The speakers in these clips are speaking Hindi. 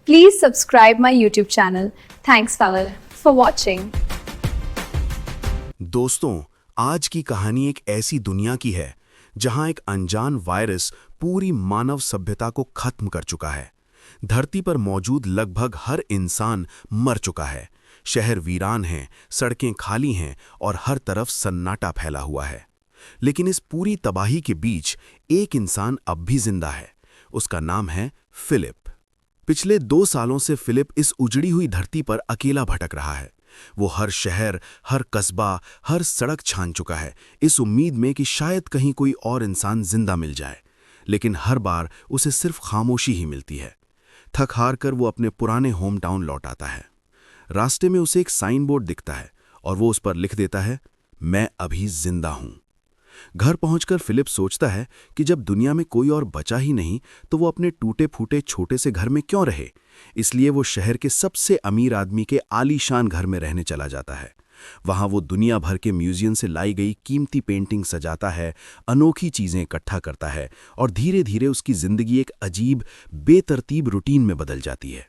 Please subscribe my YouTube channel. Thanks for watching. दोस्तों, आज की कहानी एक ऐसी दुनिया की है जहां एक अनजान वायरस पूरी मानव सभ्यता को खत्म कर चुका है। धरती पर मौजूद लगभग हर इंसान मर चुका है। शहर वीरान हैं, सड़कें खाली हैं और हर तरफ सन्नाटा फैला हुआ है। लेकिन इस पूरी तबाही के बीच एक इंसान अब भी जिंदा है। उसका नाम है फिलिप। पिछले 2 सालों से फिलिप इस उजड़ी हुई धरती पर अकेला भटक रहा है। वो हर शहर, हर कस्बा, हर सड़क छान चुका है, इस उम्मीद में कि शायद कहीं कोई और इंसान जिंदा मिल जाए। लेकिन हर बार उसे सिर्फ खामोशी ही मिलती है। थक हार कर वो अपने पुराने होम टाउन लौट आता है। रास्ते में उसे एक साइन बोर्ड दिखता है और वो उस पर लिख देता है, मैं अभी जिंदा हूं। घर पहुंचकर फिलिप सोचता है कि जब दुनिया में कोई और बचा ही नहीं तो वो अपने टूटे फूटे छोटे से घर में क्यों रहे। इसलिए वो शहर के सबसे अमीर आदमी के आलीशान घर में रहने चला जाता है। वहां वो दुनिया भर के म्यूजियम से लाई गई कीमती पेंटिंग सजाता है, अनोखी चीजें इकट्ठा करता है और धीरे धीरे उसकी जिंदगी एक अजीब, बेतरतीब रूटीन में बदल जाती है।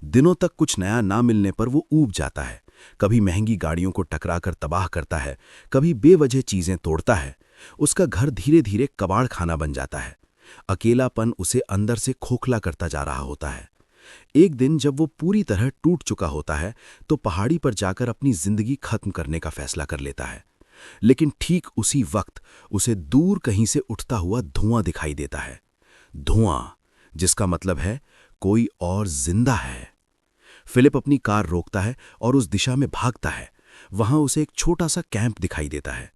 दिनों तक कुछ नया ना मिलने पर वो ऊब जाता है। कभी महंगी गाड़ियों को टकराकर तबाह करता है, कभी बेवजह चीजें तोड़ता है। उसका घर धीरे धीरे कबाड़ खाना बन जाता है। अकेलापन उसे अंदर से खोखला करता जा रहा होता है। एक दिन जब वो पूरी तरह टूट चुका होता है तो पहाड़ी पर जाकर अपनी जिंदगी खत्म करने का फैसला कर लेता है। लेकिन ठीक उसी वक्त उसे दूर कहीं से उठता हुआ धुआं दिखाई देता है। धुआं, जिसका मतलब है कोई और जिंदा है। फिलिप अपनी कार रोकता है और उस दिशा में भागता है। वहां उसे एक छोटा सा कैंप दिखाई देता है।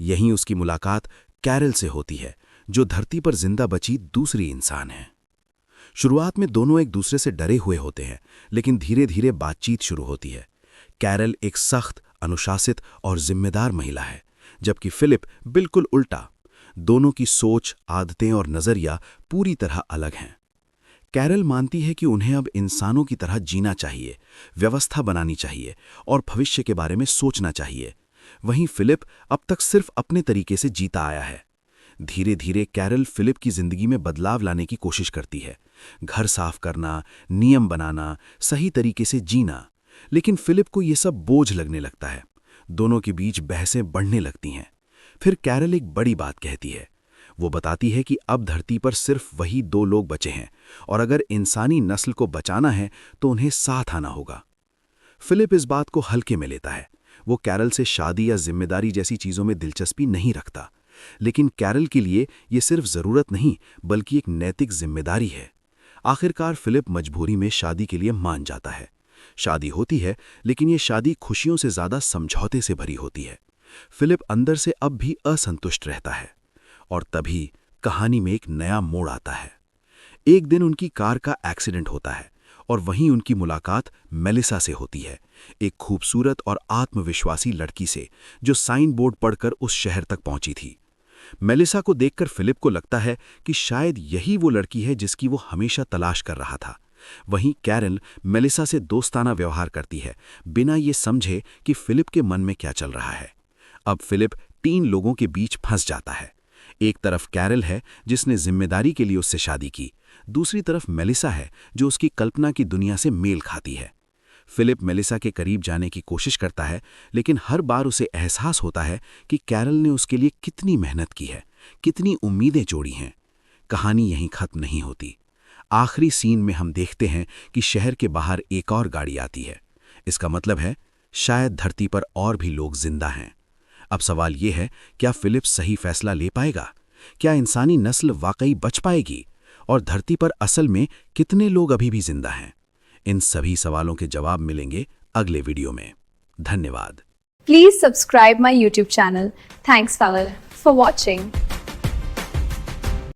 यहीं उसकी मुलाकात कैरल से होती है, जो धरती पर जिंदा बची दूसरी इंसान है। शुरुआत में दोनों एक दूसरे से डरे हुए होते हैं, लेकिन धीरे धीरे बातचीत शुरू होती है। कैरल एक सख्त, अनुशासित और जिम्मेदार महिला है, जबकि फिलिप बिल्कुल उल्टा। दोनों की सोच, आदतें और नजरिया पूरी तरह अलग हैं। कैरल मानती है कि उन्हें अब इंसानों की तरह जीना चाहिए, व्यवस्था बनानी चाहिए और भविष्य के बारे में सोचना चाहिए। वहीं फिलिप अब तक सिर्फ अपने तरीके से जीता आया है। धीरे धीरे कैरल फिलिप की जिंदगी में बदलाव लाने की कोशिश करती है। घर साफ करना, नियम बनाना, सही तरीके से जीना। लेकिन फिलिप को यह सब बोझ लगने लगता है। दोनों के बीच बहसें बढ़ने लगती हैं। फिर कैरल एक बड़ी बात कहती है। वो बताती है कि अब धरती पर सिर्फ वही 2 लोग बचे हैं और अगर इंसानी नस्ल को बचाना है तो उन्हें साथ आना होगा। फिलिप इस बात को हल्के में लेता है। वो कैरल से शादी या जिम्मेदारी जैसी चीजों में दिलचस्पी नहीं रखता। लेकिन कैरल के लिए ये सिर्फ जरूरत नहीं, बल्कि एक नैतिक जिम्मेदारी है। आखिरकार फिलिप मजबूरी में शादी के लिए मान जाता है। शादी होती है, लेकिन ये शादी खुशियों से ज्यादा समझौते से भरी होती है। फिलिप अंदर से अब भी असंतुष्ट रहता है। और तभी कहानी में एक नया मोड़ आता है। एक दिन उनकी कार का एक्सीडेंट होता है और वहीं उनकी मुलाकात मेलिसा से होती है, एक खूबसूरत और आत्मविश्वासी लड़की से, जो साइन बोर्ड पढ़कर उस शहर तक पहुंची थी। मेलिसा को देखकर फिलिप को लगता है कि शायद यही वो लड़की है जिसकी वो हमेशा तलाश कर रहा था। वहीं कैरल मेलिसा से दोस्ताना व्यवहार करती है, बिना ये समझे कि फिलिप के मन में क्या चल रहा है। अब फिलिप 3 लोगों के बीच फंस जाता है। एक तरफ कैरल है, जिसने जिम्मेदारी के लिए उससे शादी की। दूसरी तरफ मेलिसा है, जो उसकी कल्पना की दुनिया से मेल खाती है। फिलिप मेलिसा के करीब जाने की कोशिश करता है, लेकिन हर बार उसे एहसास होता है कि कैरल ने उसके लिए कितनी मेहनत की है, कितनी उम्मीदें जोड़ी हैं। कहानी यहीं खत्म नहीं होती। आखिरी सीन में हम देखते हैं कि शहर के बाहर एक और गाड़ी आती है। इसका मतलब है शायद धरती पर और भी लोग जिंदा हैं। अब सवाल यह है, क्या फिलिप सही फैसला ले पाएगा? क्या इंसानी नस्ल वाकई बच पाएगी? और धरती पर असल में कितने लोग अभी भी जिंदा हैं? इन सभी सवालों के जवाब मिलेंगे अगले वीडियो में। धन्यवाद। Please subscribe my YouTube channel. Thanks for watching.